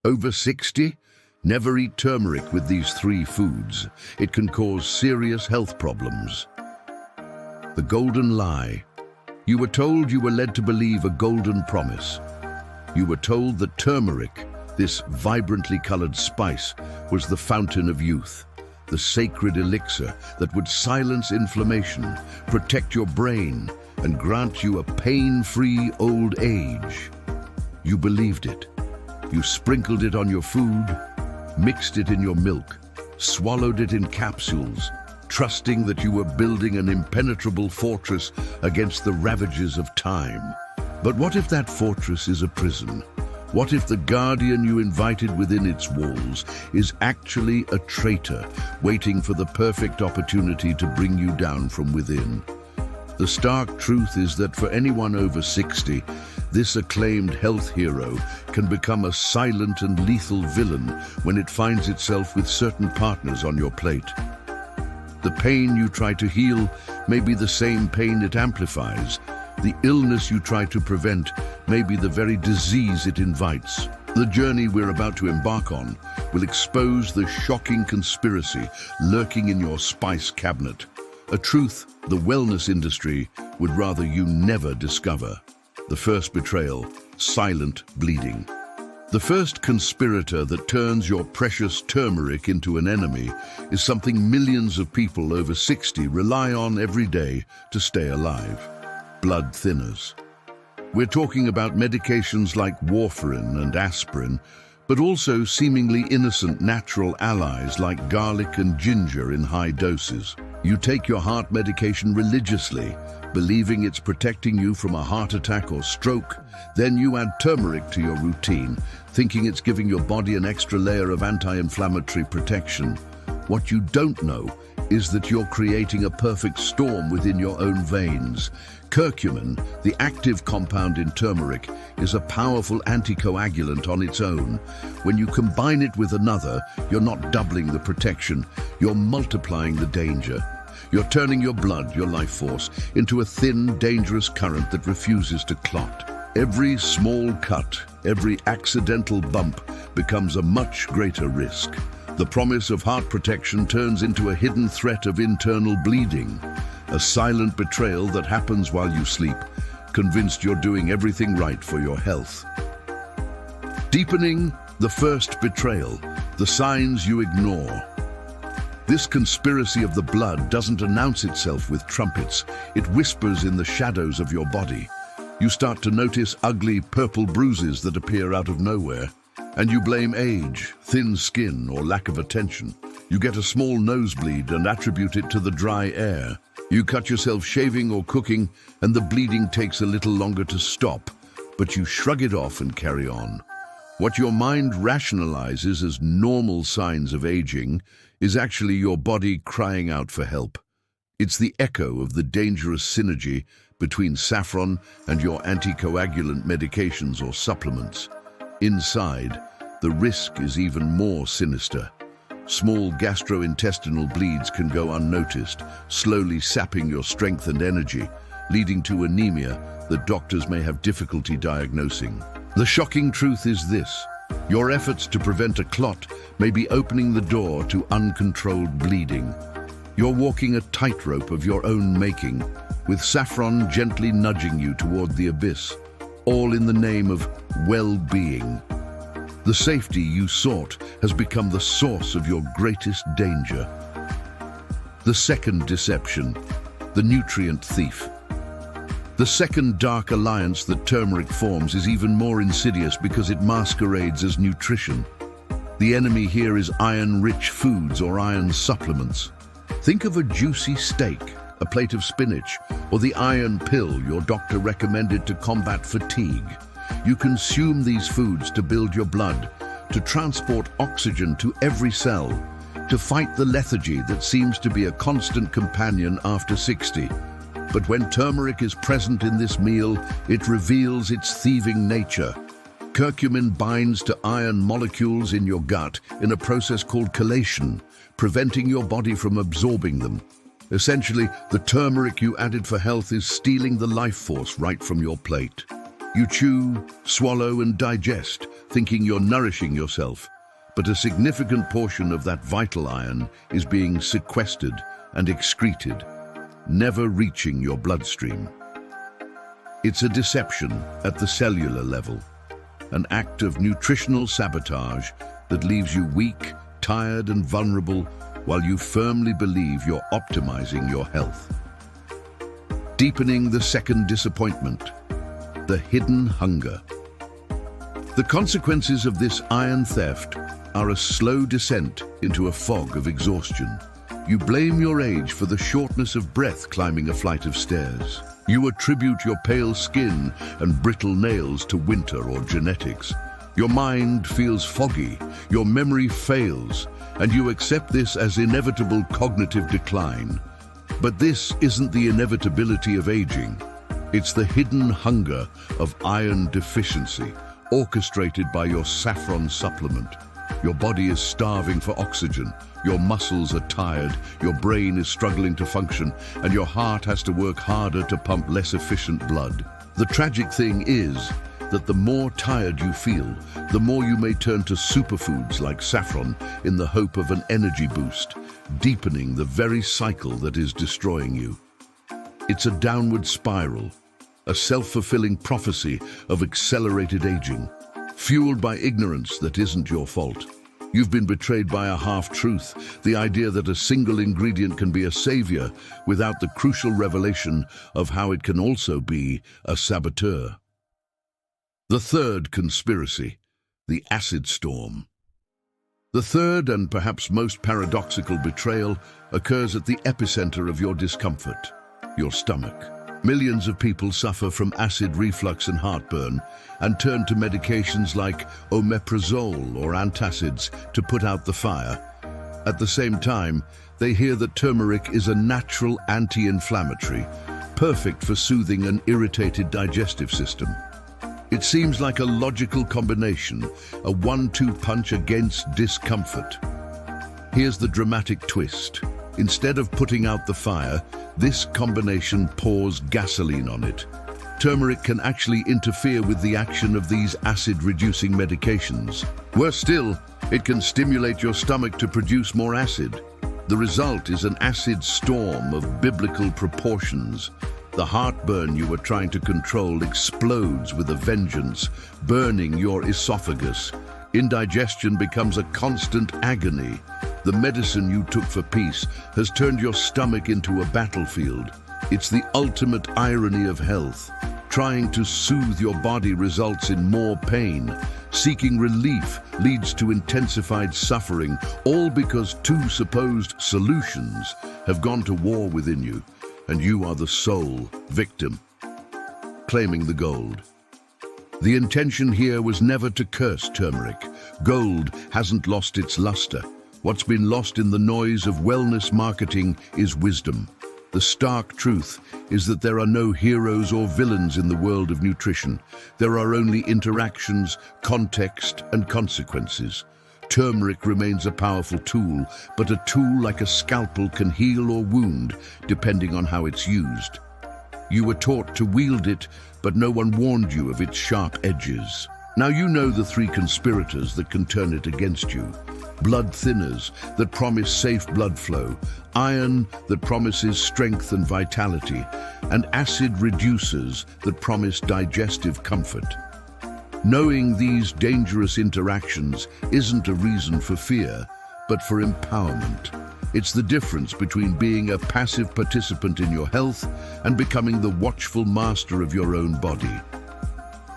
Over 60? Never eat turmeric with these three foods. It can cause serious health problems. The golden lie. You were told, you were led to believe a golden promise. You were told that turmeric, this vibrantly colored spice, was the fountain of youth, the sacred elixir that would silence inflammation, protect your brain, and grant you a pain-free old age. You believed it. You sprinkled it on your food, mixed it in your milk, swallowed it in capsules, trusting that you were building an impenetrable fortress against the ravages of time. But what if that fortress is a prison? What if the guardian you invited within its walls is actually a traitor, waiting for the perfect opportunity to bring you down from within? The stark truth is that for anyone over 60, this acclaimed health hero can become a silent and lethal villain when it finds itself with certain partners on your plate. The pain you try to heal may be the same pain it amplifies. The illness you try to prevent may be the very disease it invites. The journey we're about to embark on will expose the shocking conspiracy lurking in your spice cabinet, a truth the wellness industry would rather you never discover. The first betrayal, silent bleeding. The first conspirator that turns your precious turmeric into an enemy is something millions of people over 60 rely on every day to stay alive. Blood thinners. We're talking about medications like warfarin and aspirin, but also seemingly innocent natural allies like garlic and ginger in high doses. You take your heart medication religiously, believing it's protecting you from a heart attack or stroke. Then you add turmeric to your routine, thinking it's giving your body an extra layer of anti-inflammatory protection. What you don't know is that you're creating a perfect storm within your own veins. Curcumin, the active compound in turmeric, is a powerful anticoagulant on its own. When you combine it with another, you're not doubling the protection, you're multiplying the danger. You're turning your blood, your life force, into a thin, dangerous current that refuses to clot. Every small cut, every accidental bump becomes a much greater risk. The promise of heart protection turns into a hidden threat of internal bleeding, a silent betrayal that happens while you sleep, convinced you're doing everything right for your health. Deepening the first betrayal, the signs you ignore. This conspiracy of the blood doesn't announce itself with trumpets, it whispers in the shadows of your body. You start to notice ugly purple bruises that appear out of nowhere, and you blame age, thin skin, or lack of attention. You get a small nosebleed and attribute it to the dry air. You cut yourself shaving or cooking, and the bleeding takes a little longer to stop, but you shrug it off and carry on. What your mind rationalizes as normal signs of aging is actually your body crying out for help. It's the echo of the dangerous synergy between saffron and your anticoagulant medications or supplements. Inside, the risk is even more sinister. Small gastrointestinal bleeds can go unnoticed, slowly sapping your strength and energy, leading to anemia that doctors may have difficulty diagnosing. The shocking truth is this: your efforts to prevent a clot may be opening the door to uncontrolled bleeding. You're walking a tightrope of your own making, with saffron gently nudging you toward the abyss, all in the name of well-being. The safety you sought has become the source of your greatest danger. The second deception, the nutrient thief. The second dark alliance that turmeric forms is even more insidious because it masquerades as nutrition. The enemy here is iron-rich foods or iron supplements. Think of a juicy steak, a plate of spinach, or the iron pill your doctor recommended to combat fatigue. You consume these foods to build your blood, to transport oxygen to every cell, to fight the lethargy that seems to be a constant companion after 60. But when turmeric is present in this meal, it reveals its thieving nature. Curcumin binds to iron molecules in your gut in a process called chelation, preventing your body from absorbing them. Essentially, the turmeric you added for health is stealing the life force right from your plate. You chew, swallow, and digest, thinking you're nourishing yourself, but a significant portion of that vital iron is being sequestered and excreted, never reaching your bloodstream. It's a deception at the cellular level, an act of nutritional sabotage that leaves you weak, tired, and vulnerable while you firmly believe you're optimizing your health. Deepening the second disappointment, the hidden hunger. The consequences of this iron theft are a slow descent into a fog of exhaustion. You blame your age for the shortness of breath climbing a flight of stairs. You attribute your pale skin and brittle nails to winter or genetics. Your mind feels foggy, your memory fails, and you accept this as inevitable cognitive decline. But this isn't the inevitability of aging. It's the hidden hunger of iron deficiency, orchestrated by your saffron supplement. Your body is starving for oxygen, your muscles are tired, your brain is struggling to function, and your heart has to work harder to pump less efficient blood. The tragic thing is that the more tired you feel, the more you may turn to superfoods like saffron in the hope of an energy boost, deepening the very cycle that is destroying you. It's a downward spiral, a self-fulfilling prophecy of accelerated aging, fueled by ignorance that isn't your fault. You've been betrayed by a half-truth, the idea that a single ingredient can be a savior without the crucial revelation of how it can also be a saboteur. The third conspiracy, the acid storm. The third and perhaps most paradoxical betrayal occurs at the epicenter of your discomfort, your stomach. Millions of people suffer from acid reflux and heartburn and turn to medications like omeprazole or antacids to put out the fire. At the same time, they hear that turmeric is a natural anti-inflammatory, perfect for soothing an irritated digestive system. It seems like a logical combination, a one-two punch against discomfort. Here's the dramatic twist. Instead of putting out the fire, this combination pours gasoline on it. Turmeric can actually interfere with the action of these acid-reducing medications. Worse still, it can stimulate your stomach to produce more acid. The result is an acid storm of biblical proportions. The heartburn you were trying to control explodes with a vengeance, burning your esophagus. Indigestion becomes a constant agony. The medicine you took for peace has turned your stomach into a battlefield. It's the ultimate irony of health. Trying to soothe your body results in more pain. Seeking relief leads to intensified suffering, all because two supposed solutions have gone to war within you, and you are the sole victim, claiming the gold. The intention here was never to curse turmeric. Gold hasn't lost its luster. What's been lost in the noise of wellness marketing is wisdom. The stark truth is that there are no heroes or villains in the world of nutrition. There are only interactions, context, and consequences. Turmeric remains a powerful tool, but a tool like a scalpel can heal or wound, depending on how it's used. You were taught to wield it, but no one warned you of its sharp edges. Now you know the three conspirators that can turn it against you. Blood thinners that promise safe blood flow, iron that promises strength and vitality, and acid reducers that promise digestive comfort. Knowing these dangerous interactions isn't a reason for fear, but for empowerment. It's the difference between being a passive participant in your health and becoming the watchful master of your own body.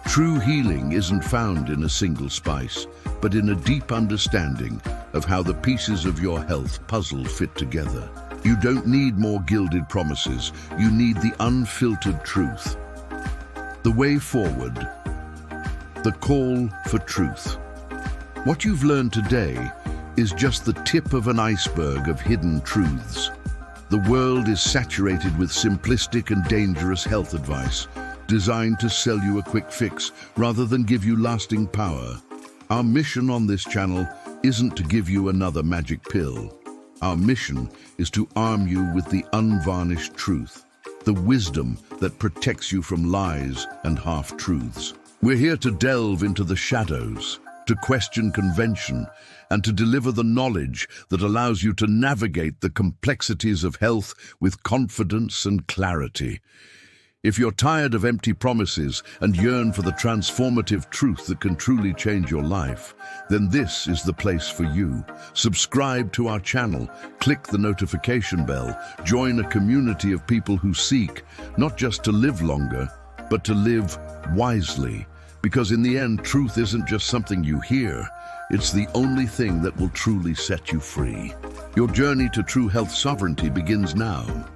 True healing isn't found in a single spice, but in a deep understanding of how the pieces of your health puzzle fit together. You don't need more gilded promises, you need the unfiltered truth. The way forward. The call for truth. What you've learned today is just the tip of an iceberg of hidden truths. The world is saturated with simplistic and dangerous health advice, designed to sell you a quick fix rather than give you lasting power. Our mission on this channel isn't to give you another magic pill. Our mission is to arm you with the unvarnished truth, the wisdom that protects you from lies and half-truths. We're here to delve into the shadows, to question convention, and to deliver the knowledge that allows you to navigate the complexities of health with confidence and clarity. If you're tired of empty promises and yearn for the transformative truth that can truly change your life, then this is the place for you. Subscribe to our channel, click the notification bell, join a community of people who seek not just to live longer, but to live wisely. Because in the end, truth isn't just something you hear, it's the only thing that will truly set you free. Your journey to true health sovereignty begins now.